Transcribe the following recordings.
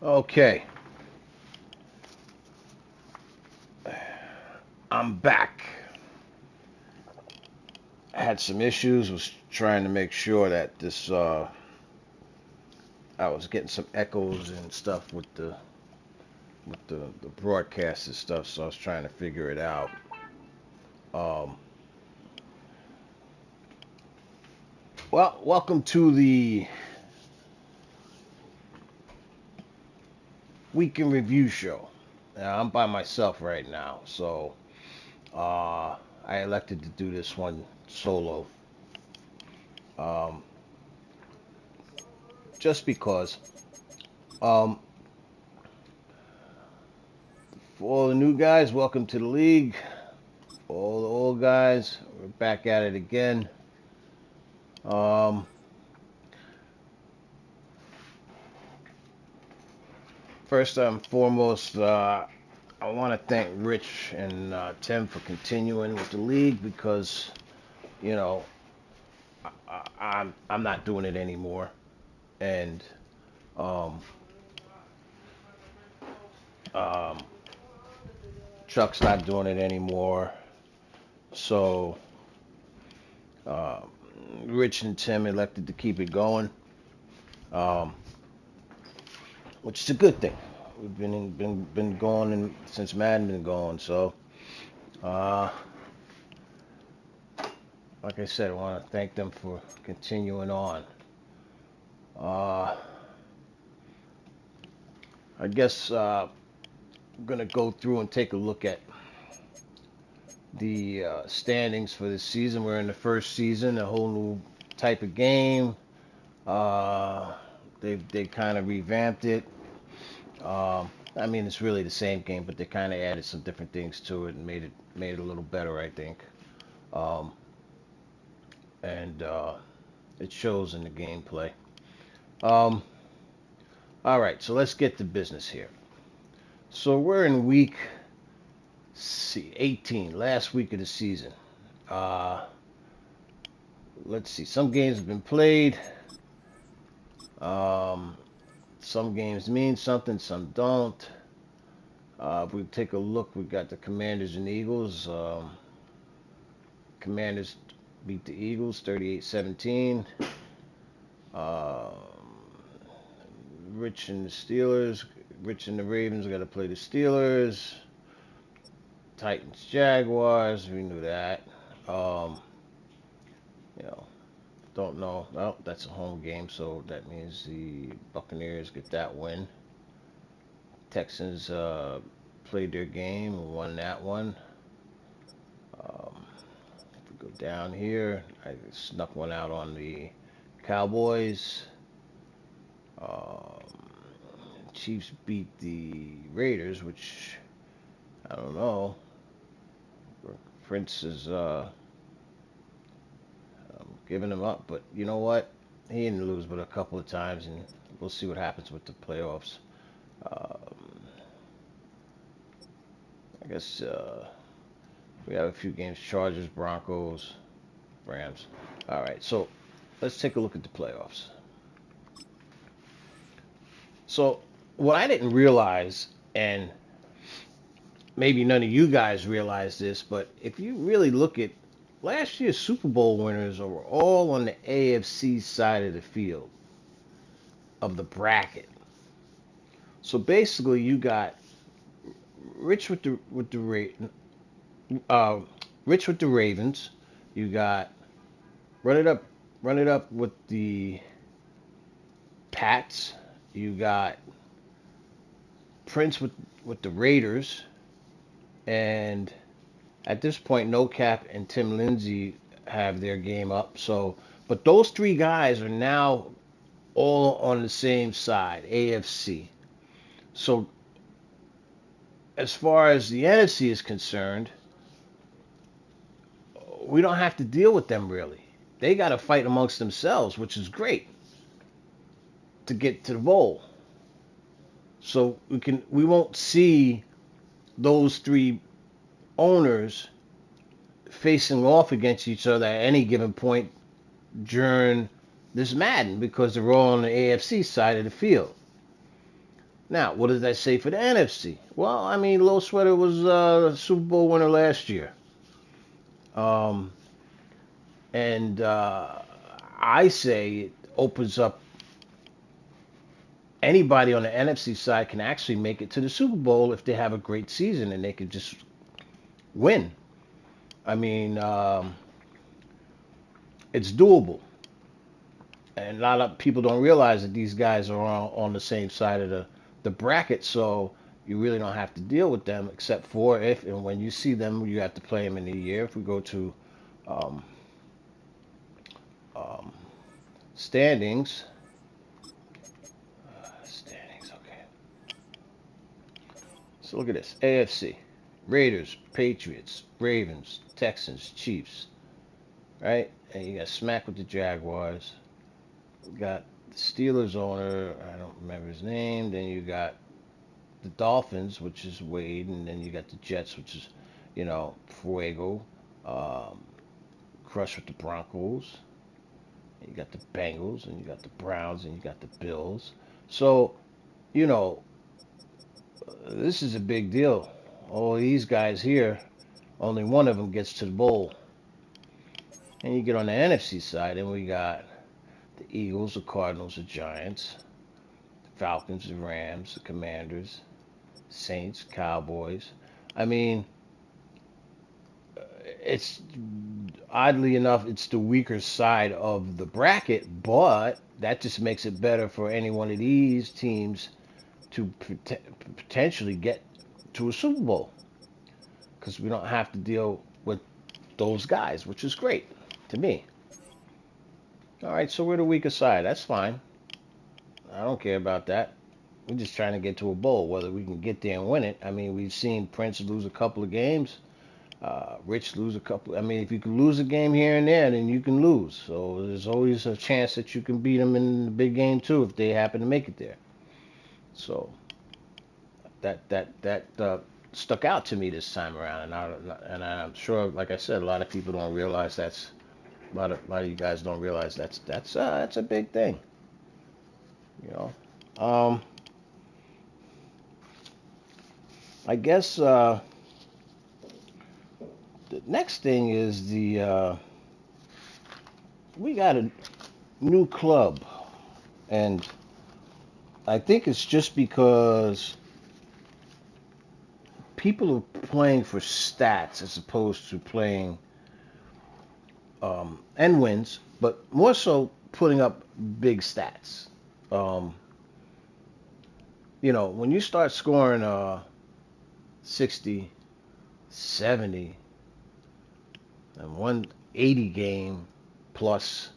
Okay, I'm back. I had some issues. Was trying to make sure that this. I was getting some echoes and stuff with the broadcast and stuff. So I was trying to figure it out. Um, well, welcome to the week in review show. Now, I'm by myself right now, so I elected to do this one solo. Um, just because. Um, for all the new guys, welcome to the league. For all the old guys, we're back at it again. Um, First and foremost, I want to thank Rich and Tim for continuing with the league because you know I'm not doing it anymore, and um, um, Chuck's not doing it anymore. So uh, Rich and Tim elected to keep it going, um, which is a good thing. We've been going since Madden been going. So uh, like I said, I want to thank them for continuing on. Uh, I guess I'm gonna go through and take a look at the standings for this season. We're in the first season, a whole new type of game. Uh, they kind of revamped it. I mean, it's really the same game, but they kind of added some different things to it and made it a little better, I think. Um, and it shows in the gameplay. Um, all right, so let's get to business here. So we're in week see 18, last week of the season. Uh, let's see. Some games have been played. Um, some games mean something, some don't. If we take a look, we got the Commanders and Eagles. Commanders beat the Eagles 38-17. Um, Rich and the Steelers. Rich and the Ravens got to play the Steelers. Titans, Jaguars. We knew that. Um, you know, don't know. Well, that's a home game, so that means the Buccaneers get that win. Texans played their game and won that one. If we go down here, I snuck one out on the Cowboys. Um, Chiefs beat the Raiders, which I don't know. Prince is giving him up, but you know what? He didn't lose but a couple of times, and we'll see what happens with the playoffs. Um, I guess we have a few games: Chargers, Broncos, Rams. All right, so let's take a look at the playoffs. So what I didn't realize, and maybe none of you guys realize this, but if you really look at last year's Super Bowl winners are all on the AFC side of the field of the bracket. So basically, you got Rich uh, Rich with the Ravens. You got run it up, run it up with the Pats. You got Prince with the Raiders, and at this point, No Cap and Tim Lindsay have their game up. So, but those three guys are now all on the same side, AFC. So, as far as the NFC is concerned, we don't have to deal with them really. They got to fight amongst themselves, which is great to get to the bowl. So we won't see those three owners facing off against each other at any given point during this Madden because they're all on the AFC side of the field. Now, what does that say for the NFC? Well, I mean, Low Sweater was Super Bowl winner last year. Um, and I say it opens up anybody on the NFC side can actually make it to the Super Bowl if they have a great season and they can just win. I mean, it's doable. And a lot of people don't realize that these guys are on the same side of the bracket, so you really don't have to deal with them except for if and when you see them, you have to play them in the year. If we go to um, um, standings, standings, okay. So look at this: AFC, Raiders, Patriots, Ravens, Texans, Chiefs, right? And you got smack with the Jaguars. You got the Steelers owner, I don't remember his name. Then you got the Dolphins, which is Wade, and then you got the Jets, which is, Fuego. Um, Crush with the Broncos. And you got the Bengals, and you got the Browns, and you got the Bills. So, you know, this is a big deal. All these guys here, only one of them gets to the bowl. And you get on the NFC side, and we got the Eagles, the Cardinals, the Giants, the Falcons, the Rams, the Commanders, Saints, Cowboys. I mean, it's oddly enough, it's the weaker side of the bracket, but that just makes it better for any one of these teams to potentially get to a Super Bowl because we don't have to deal with those guys, which is great to me. All right, so we're the weaker side. That's fine. I don't care about that. We're just trying to get to a bowl. Whether we can get there and win it. I mean, we've seen Prince lose a couple of games. Rich lose a couple. I mean, if you can lose a game here and there, then you can lose. So there's always a chance that you can beat them in the big game too if they happen to make it there. So that stuck out to me this time around, and I'm sure, like I said, a lot of people don't realize that's a lot of you guys don't realize that's a big thing. You know. Um, I guess the next thing is the we got a new club, and I think it's just because people are playing for stats as opposed to playing and wins, but more so putting up big stats. Um, when you start scoring 60, 70, and 180 game plus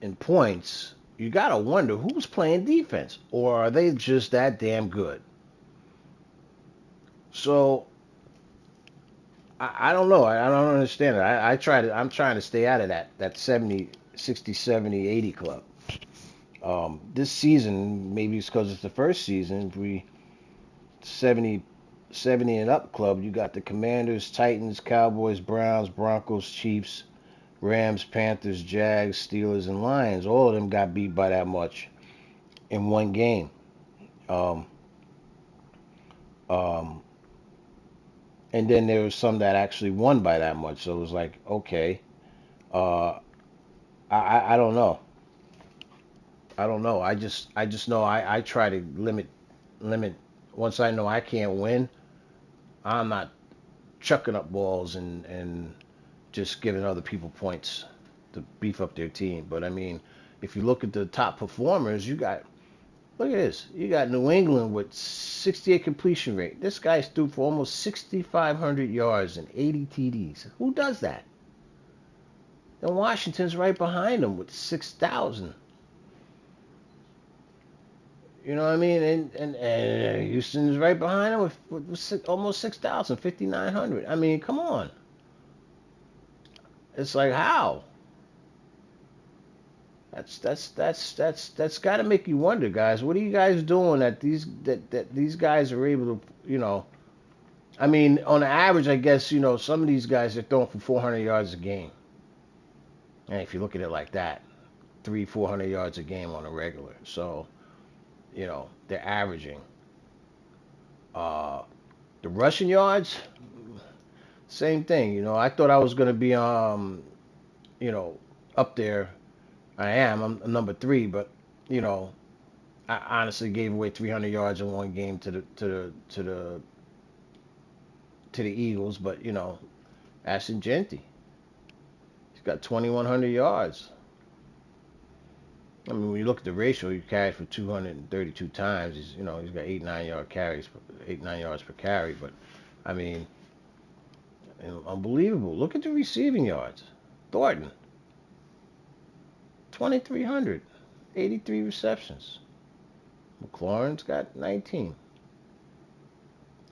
in points, you gotta wonder who's playing defense, or are they just that damn good? So I don't know. I don't understand it. I'm trying to stay out of that 70, 60, 70, 80 club. This season, maybe it's because it's the first season, we 70, 70 and up club. You got the Commanders, Titans, Cowboys, Browns, Broncos, Chiefs, Rams, Panthers, Jags, Steelers, and Lions. All of them got beat by that much in one game. Um, um, and then there was some that actually won by that much. So it was like, okay, uh, I don't know. I don't know. I just know I try to limit. Once I know I can't win, I'm not chucking up balls and just giving other people points to beef up their team. But I mean, if you look at the top performers, look at this. You got New England with 68 completion rate. This guy's threw for almost 6,500 yards and 80 TDs. Who does that? And Washington's right behind him with 6,000. You know what I mean? And Houston is right behind him with almost 6,000, 5,900. I mean, come on. It's like how? That's got to make you wonder, guys. What are you guys doing that these guys are able to, I mean, on average, I guess, some of these guys are throwing for 400 yards a game. And if you look at it like that, 400 yards a game on a regular. So they're averaging. Uh, the rushing yards, same thing. I thought I was gonna be you know, up there. I am. I'm number three, but you know, I honestly gave away 300 yards in one game to the Eagles. But Ashton Genty, he's got 2,100 yards. I mean, when you look at the ratio, he carried for 232 times. He's got 8 9 yard carries, 8 9 yards per carry. But I mean, unbelievable. Look at the receiving yards. Thornton, 2,300, 83 receptions. McLaurin's got 19.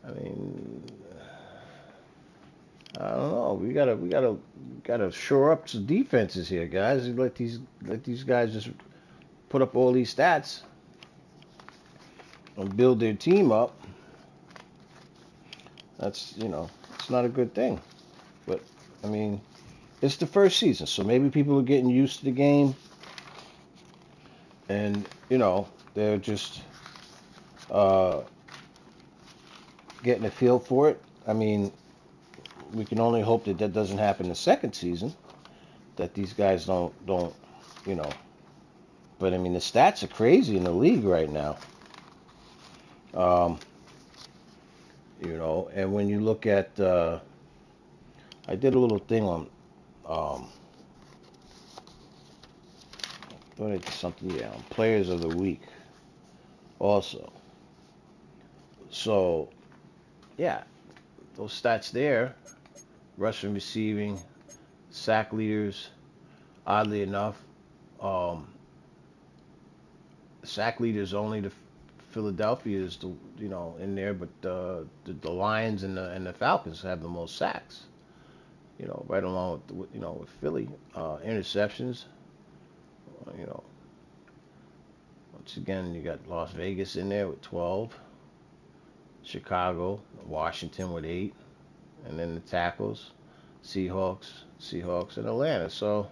I mean, I don't know. We gotta shore up some defenses here, guys. Let these guys just put up all these stats and build their team up. It's not a good thing. But I mean, it's the first season, so maybe people are getting used to the game, and they're just uh, getting a feel for it. I mean, we can only hope that that doesn't happen the second season. That these guys don't you know. But I mean, the stats are crazy in the league right now. Um, and when you look at, I did a little thing on, um, what is something? Yeah, on players of the week also. So yeah, those stats there, rushing, receiving, sack leaders. Oddly enough, um, sack leaders only the Philadelphia is in there, but the Lions and the Falcons have the most sacks. Right along with Philly. Interceptions. You know, once again, you got Las Vegas in there with 12, Chicago, Washington with 8, and then the tackles, Seahawks, and Atlanta. So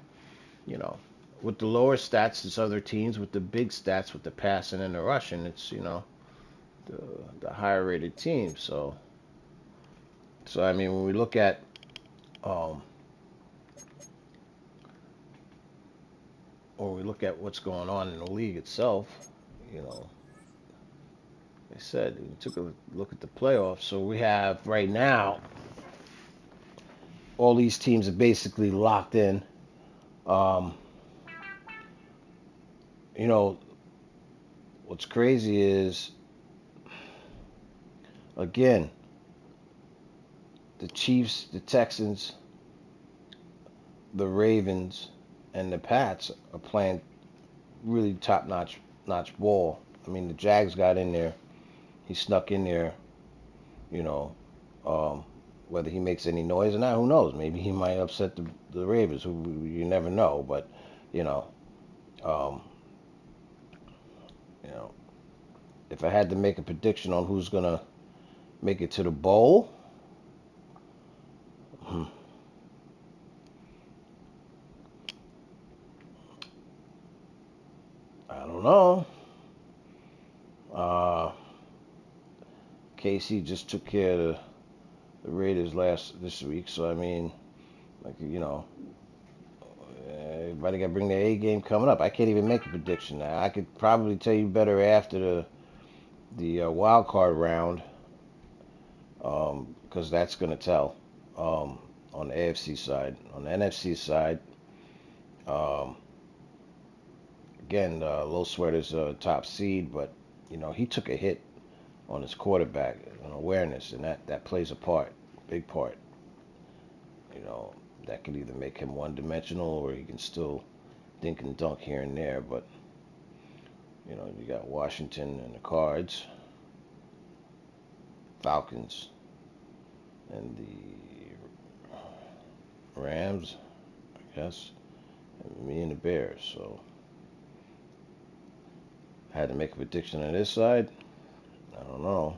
you know, with the lower stats, it's other teams. With the big stats, with the passing and the rushing, it's the the higher rated teams. So I mean, when we look at um, what's going on in the league itself, you know, I said we took a look at the playoffs. So we have right now all these teams are basically locked in. Um, you know, what's crazy is again the Chiefs, the Texans, the Ravens, and the Pats are playing really top notch ball. I mean, the Jags got in there. He snuck in there. You know, um, whether he makes any noise or not, who knows? Maybe he might upset the Ravens. You never know. But you know, um, you know, if I had to make a prediction on who's gonna make it to the bowl, hmm, I don't know. Uh, KC just took care of the Raiders this week, so I mean, like everybody got to bring their A game coming up. I can't even make a prediction now. I could probably tell you better after the wild card round, because that's going to tell on the AFC side. On the NFC side, um, again, Low Sweater's top seed, but he took a hit on his quarterback on awareness, and that plays a part, big part. You know, that could either make him one-dimensional or he can still dink and dunk here and there. But you got Washington and the Cards, Falcons, and the Rams, I guess, and me and the Bears. So I had to make a prediction on this side. I don't know.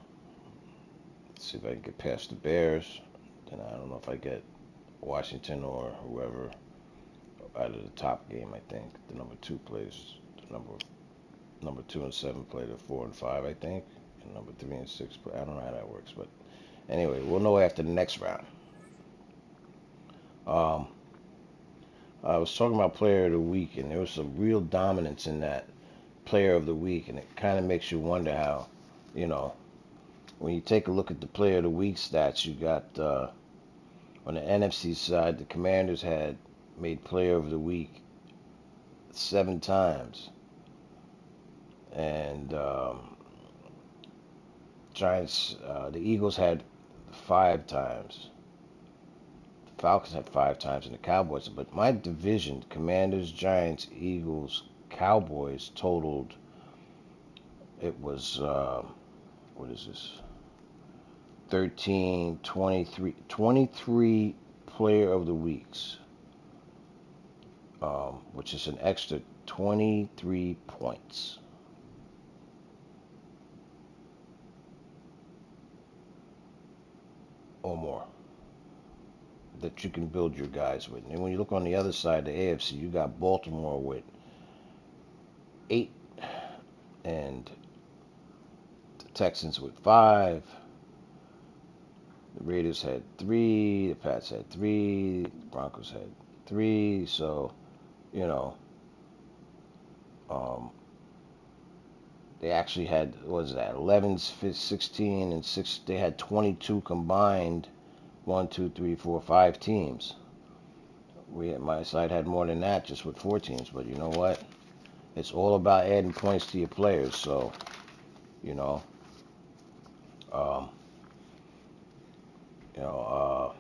Let's see if I can get past the Bears. Then I don't know if I get Washington or whoever out of the top game. I think the number two plays the number Number 2 and 7 play the 4 and 5, I think, and number 3 and 6 play. I don't know how that works, but anyway, we'll know after the next round. Um, I was talking about player of the week, and there was some real dominance in that player of the week, and it kind of makes you wonder how, you know, when you take a look at the player of the week stats, you got on the NFC side, the Commanders had made player of the week 7 times, and Giants, the Eagles had 5 times. The Falcons had 5 times, and the Cowboys. But my division, Commanders, Giants, Eagles, Cowboys, totaled. It was what is this? 13, 23 player of the weeks, which is an extra 23 points or more that you can build your guys with. And when you look on the other side, the AFC, you got Baltimore with 8, and the Texans with 5. The Raiders had 3. The Pats had 3. The Broncos had 3. So, you know, um, they actually had, what was that, 11, 16, and 6. They had 22 combined. 1, 2, 3, 4, 5 teams. My side had more than that, just with 4 teams. But you know what? It's all about adding points to your players. So, you know, um, you know,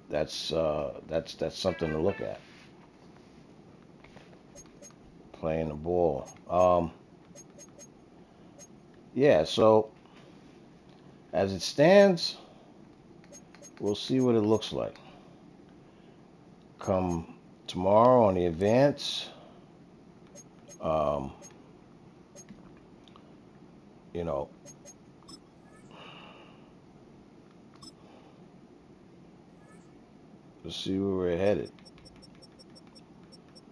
that's something to look at. Playing the ball. Yeah. So as it stands, we'll see what it looks like. Come tomorrow on the advance, um, you know, let's see where we're headed.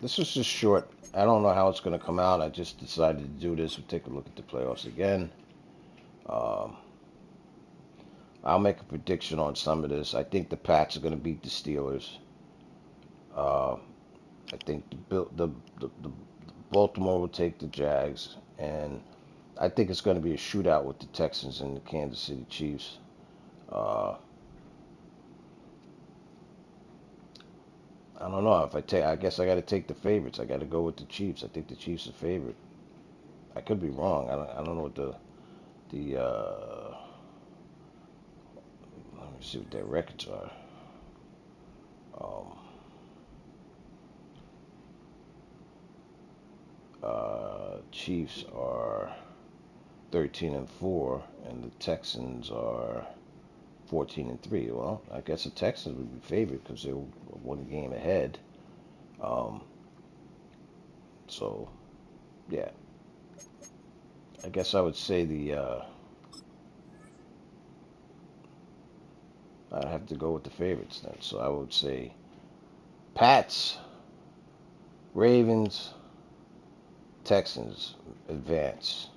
This is just short. I don't know how it's going to come out. I just decided to do this. We'll take a look at the playoffs again. Um, I'll make a prediction on some of this. I think the Pats are going to beat the Steelers. Uh, I think the Baltimore will take the Jags, and I think it's going to be a shootout with the Texans and the Kansas City Chiefs. Uh, I don't know if I take. I guess I got to take the favorites. I got to go with the Chiefs. I think the Chiefs are favorite. I could be wrong. I don't know what the let me see what their records are. Um, Chiefs are 13-4, and the Texans are 14-3. Well, I guess the Texans would be favored because they're 1 game ahead. Um, so yeah, I guess I would say I'd have to go with the favorites then. So I would say Pats, Ravens, Texans advance.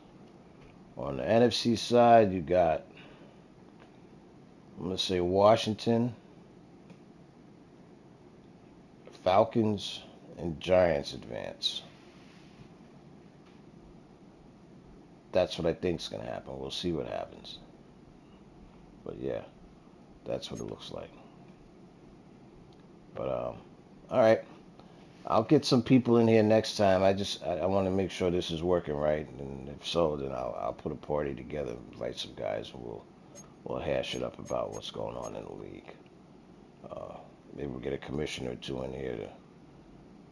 On the NFC side, you got, I'm going to say Washington, Falcons, and Giants advance. That's what I think is going to happen. We'll see what happens. But yeah, that's what it looks like. But all right, I'll get some people in here next time. I want to make sure this is working right, and if so, then I'll put a party together, invite some guys, and we'll hash it up about what's going on in the league. Uh, Maybe we'll get a commissioner or two in here to,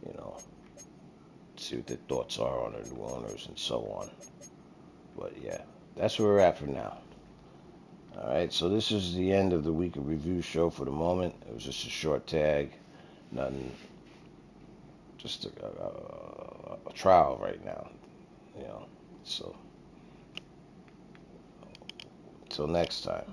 you know, see what their thoughts are on the new owners and so on. But yeah, that's where we're at for now. All right, so this is the end of the week of review show for the moment. It was just a short tag, nothing, just a trial right now, you know. So, till next time.